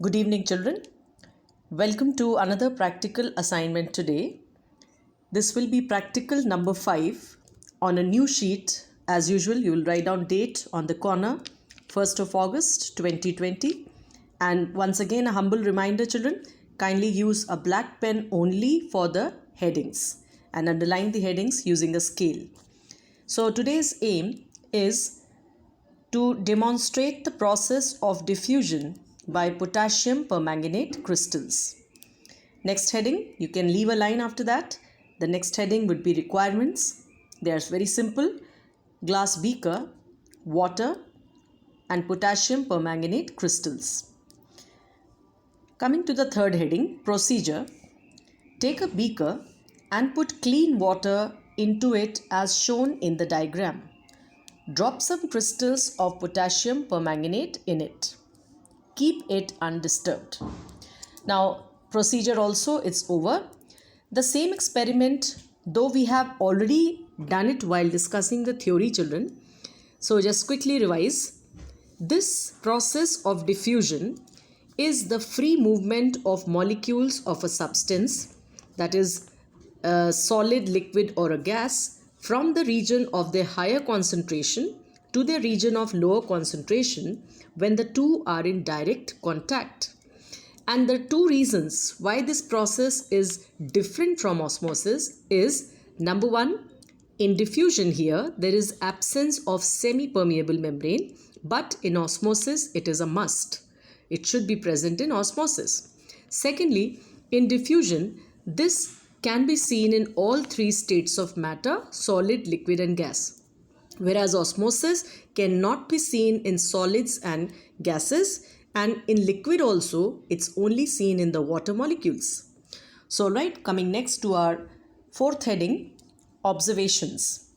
Good evening, children. Welcome to another practical assignment today. This will be practical number 5 on a new sheet. As usual, you will write down date on the corner, 1st of August 2020. And once again, a humble reminder, children, kindly use a black pen only for the headings and underline the headings using a scale. So today's aim is to demonstrate the process of diffusion by potassium permanganate crystals. Next heading, you can leave a line after that. The next heading would be requirements. They are very simple. Glass beaker, water and potassium permanganate crystals. Coming to the third heading, procedure. Take a beaker and put clean water into it as shown in the diagram. Drop some crystals of potassium permanganate in it. Keep it undisturbed. Now, procedure also, it's over. The same experiment, though we have already done it while discussing the theory, children. So just quickly revise. This process of diffusion is the free movement of molecules of a substance, that is a solid, liquid or a gas, from the region of their higher concentration to the region of lower concentration when the two are in direct contact. And the two reasons why this process is different from osmosis is, number one, in diffusion here there is absence of semi-permeable membrane, but in osmosis it is a must. It should be present in osmosis. Secondly, in diffusion this can be seen in all three states of matter, solid, liquid and gas. Whereas osmosis cannot be seen in solids and gases, and in liquid also it's only seen in the water molecules. So right, coming next to our fourth heading, observations.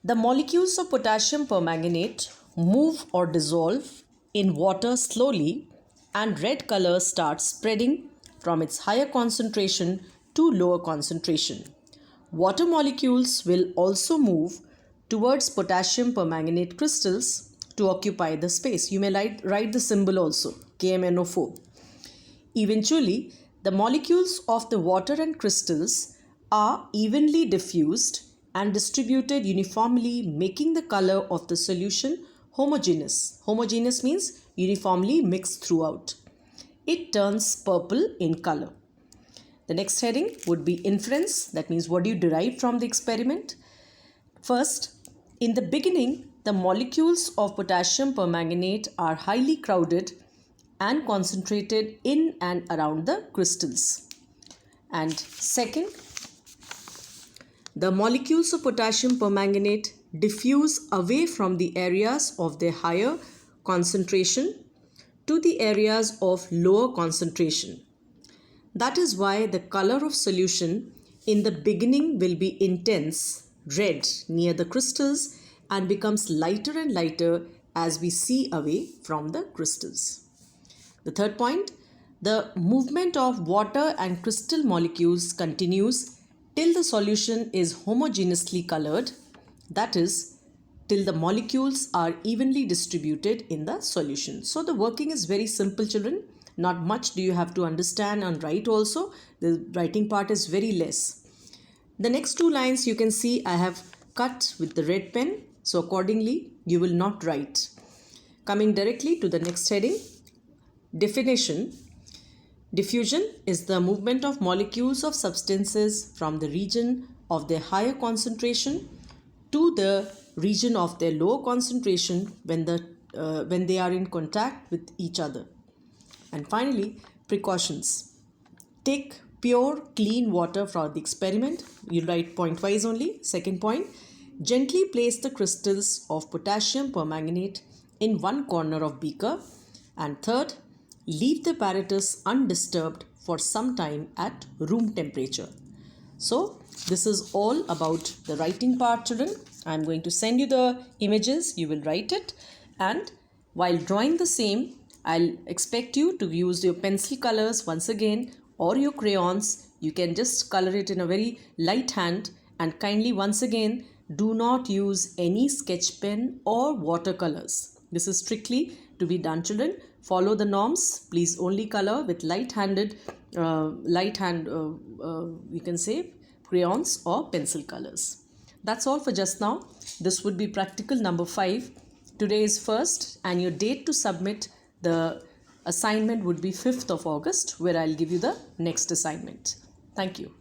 The molecules of potassium permanganate move or dissolve in water slowly and red color starts spreading from its higher concentration to lower concentration. Water molecules will also move towards potassium permanganate crystals to occupy the space. You may write the symbol also, KMNO4. Eventually, the molecules of the water and crystals are evenly diffused and distributed uniformly, making the color of the solution homogeneous. Homogeneous means uniformly mixed throughout. It turns purple in color. The next heading would be inference. That means what do you derive from the experiment? First, in the beginning, the molecules of potassium permanganate are highly crowded and concentrated in and around the crystals. And second, the molecules of potassium permanganate diffuse away from the areas of their higher concentration to the areas of lower concentration. That is why the color of solution in the beginning will be intense red near the crystals and becomes lighter and lighter as we see away from the crystals. The third point, the movement of water and crystal molecules continues till the solution is homogeneously colored, that is, till the molecules are evenly distributed in the solution. So the working is very simple, children. Not much do you have to understand and write also. The writing part is very less. The next two lines you can see I have cut with the red pen. So accordingly you will not write. Coming directly to the next heading. Definition. Diffusion is the movement of molecules of substances from the region of their higher concentration to the region of their lower concentration when they are in contact with each other. And finally, precautions. Take pure clean water for the experiment. You write point-wise only. Second point, gently place the crystals of potassium permanganate in one corner of beaker. And third, leave the apparatus undisturbed for some time at room temperature. So this is all about the writing part, children. I am going to send you the images. You will write it, and while drawing the same, I'll expect you to use your pencil colors once again or your crayons. You can just color it in a very light hand, and kindly once again do not use any sketch pen or watercolors. This is strictly to be done, children. Follow the norms. Please only color with you can say crayons or pencil colors. That's all for just now. This would be practical number 5. Today is 1st and your date to submit the assignment would be 5th of August, where I'll give you the next assignment. Thank you.